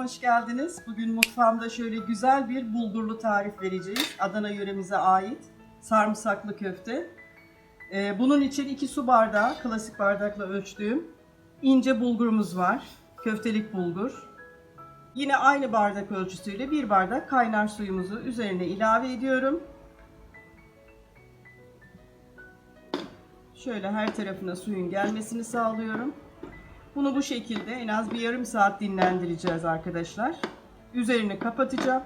hoş geldiniz. Bugün mutfağımda şöyle güzel bir bulgurlu tarif vereceğiz. Adana yöremize ait sarımsaklı köfte. Bunun için 2 su bardağı klasik bardakla ölçtüğüm ince bulgurumuz var. Köftelik bulgur. Yine aynı bardak ölçüsüyle 1 bardak kaynar suyumuzu üzerine ilave ediyorum. Şöyle her tarafına suyun gelmesini sağlıyorum. Bunu bu şekilde en az bir yarım saat dinlendireceğiz arkadaşlar. Üzerini kapatacağım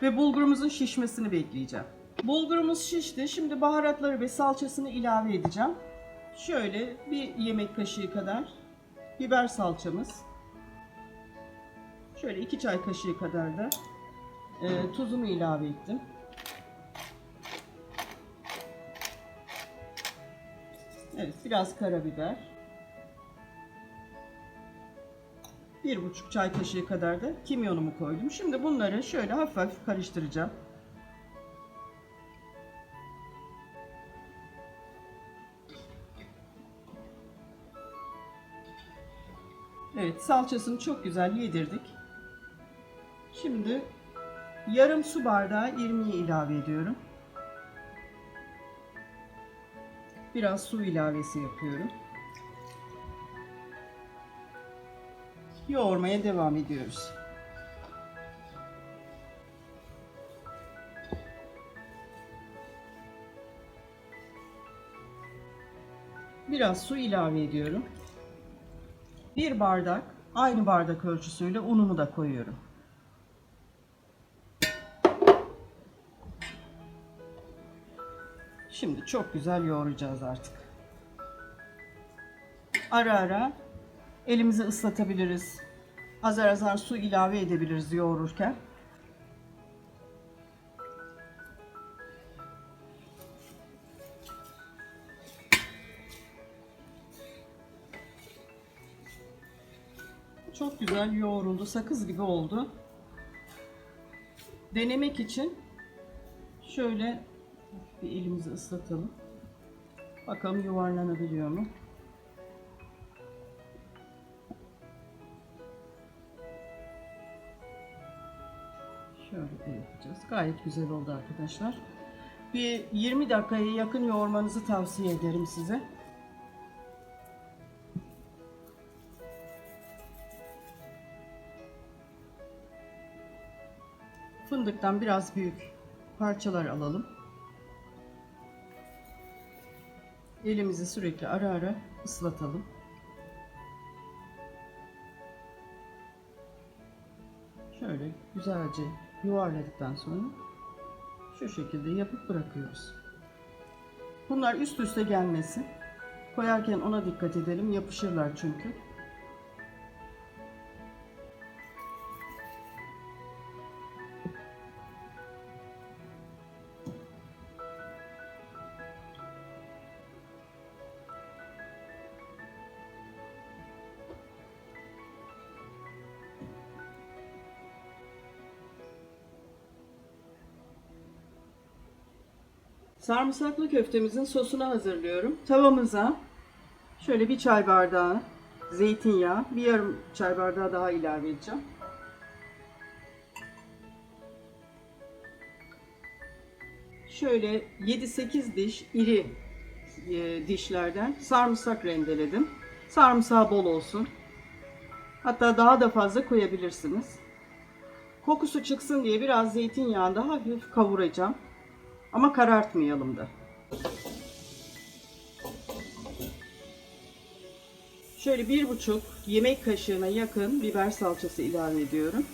ve bulgurumuzun şişmesini bekleyeceğim. Bulgurumuz şişti. Şimdi baharatları ve salçasını ilave edeceğim. Şöyle bir yemek kaşığı kadar biber salçamız. Şöyle 2 çay kaşığı kadar da tuzumu ilave ettim. Evet, biraz karabiber. 1,5 çay kaşığı kadar da kimyonumu koydum. Şimdi bunları şöyle hafif hafif karıştıracağım. Evet, salçasını çok güzel yedirdik. Şimdi yarım su bardağı irmiği ilave ediyorum. Biraz su ilavesi yapıyorum. Yoğurmaya devam ediyoruz. Biraz su ilave ediyorum. 1 bardak aynı bardak ölçüsüyle unumu da koyuyorum. Şimdi çok güzel yoğuracağız artık. Ara ara elimizi ıslatabiliriz. Azar azar su ilave edebiliriz yoğururken. Çok güzel yoğruldu, sakız gibi oldu. Denemek için şöyle bir elimizi ıslatalım. Bakalım yuvarlanabiliyor mu? Şöyle de yapacağız. Gayet güzel oldu arkadaşlar. Bir 20 dakikaya yakın yoğurmanızı tavsiye ederim size. Fındıktan biraz büyük parçalar alalım. Elimizi sürekli ara ara ıslatalım. Şöyle güzelce yuvarladıktan sonra şu şekilde yapıp bırakıyoruz. Bunlar üst üste gelmesin. Koyarken ona dikkat edelim. Yapışırlar çünkü. Sarımsaklı köftemizin sosunu hazırlıyorum. Tavamıza şöyle 1 çay bardağı zeytinyağı, bir yarım çay bardağı daha ilave edeceğim. Şöyle 7-8 diş iri dişlerden sarımsak rendeledim. Sarımsağı bol olsun. Hatta daha da fazla koyabilirsiniz. Kokusu çıksın diye biraz zeytinyağında hafif kavuracağım. Ama karartmayalım da. Şöyle 1,5 yemek kaşığına yakın biber salçası ilave ediyorum.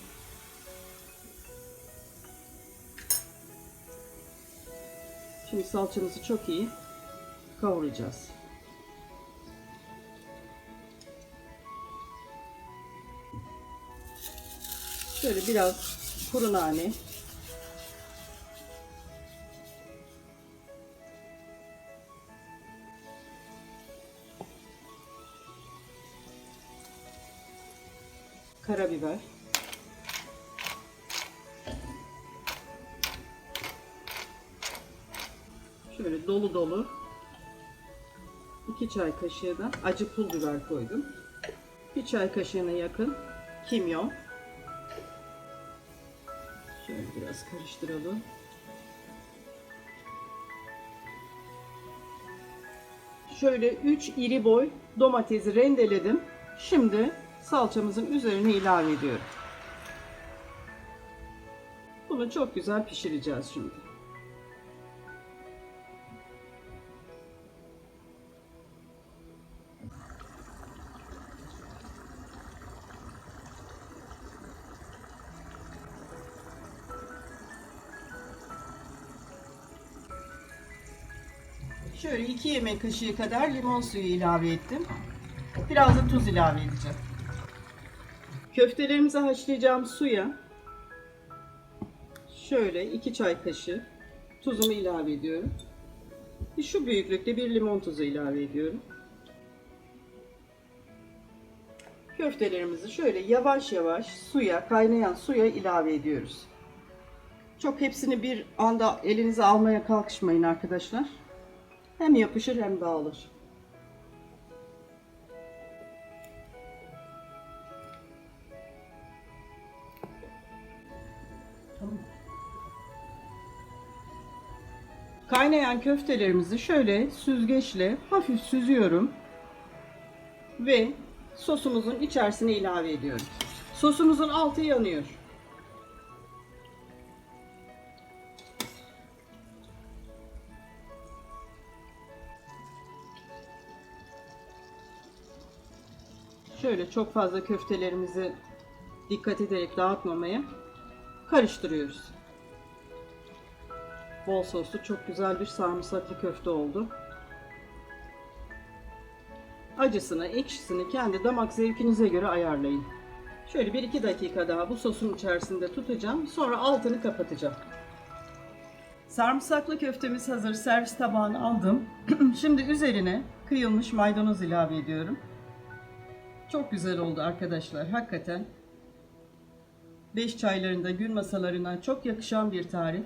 Şimdi salçamızı çok iyi kavuracağız. Şöyle biraz kuru nane. Karabiber. Şöyle dolu dolu 2 çay kaşığı da acı pul biber koydum. 1 çay kaşığına yakın kimyon. Şöyle biraz karıştıralım. Şöyle 3 iri boy domatesi rendeledim. Şimdi salçamızın üzerine ilave ediyorum. Bunu çok güzel pişireceğiz şimdi. Şöyle 2 yemek kaşığı kadar limon suyu ilave ettim. Biraz da tuz ilave edeceğim. Köftelerimizi haşlayacağım suya şöyle 2 çay kaşığı tuzumu ilave ediyorum. Şu büyüklükte bir limon tuzu ilave ediyorum. Köftelerimizi şöyle yavaş yavaş suya, kaynayan suya ilave ediyoruz. Çok hepsini bir anda elinize almaya kalkışmayın arkadaşlar. Hem yapışır hem dağılır. Tamam. Kaynayan köftelerimizi şöyle süzgeçle hafif süzüyorum ve sosumuzun içerisine ilave ediyorum. Sosumuzun altı yanıyor. Şöyle çok fazla köftelerimizi dikkat ederek dağıtmamaya karıştırıyoruz. Bol soslu çok güzel bir sarımsaklı köfte oldu. Acısını, ekşisini kendi damak zevkinize göre ayarlayın. Şöyle 1-2 dakika daha bu sosun içerisinde tutacağım. Sonra altını kapatacağım. Sarımsaklı köftemiz hazır. Servis tabağına aldım. Şimdi üzerine kıyılmış maydanoz ilave ediyorum. Çok güzel oldu arkadaşlar. Hakikaten 5 çaylarında, gün masalarına çok yakışan bir tarif.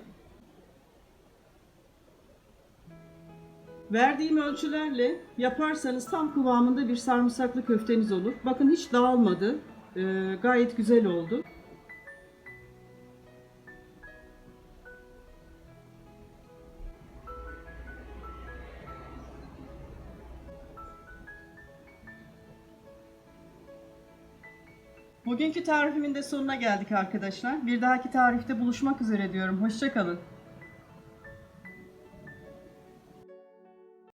Verdiğim ölçülerle yaparsanız tam kıvamında bir sarımsaklı köfteniz olur. Bakın hiç dağılmadı. Gayet güzel oldu. Bugünkü tarifimin de sonuna geldik arkadaşlar. Bir dahaki tarifte buluşmak üzere diyorum. Hoşça kalın.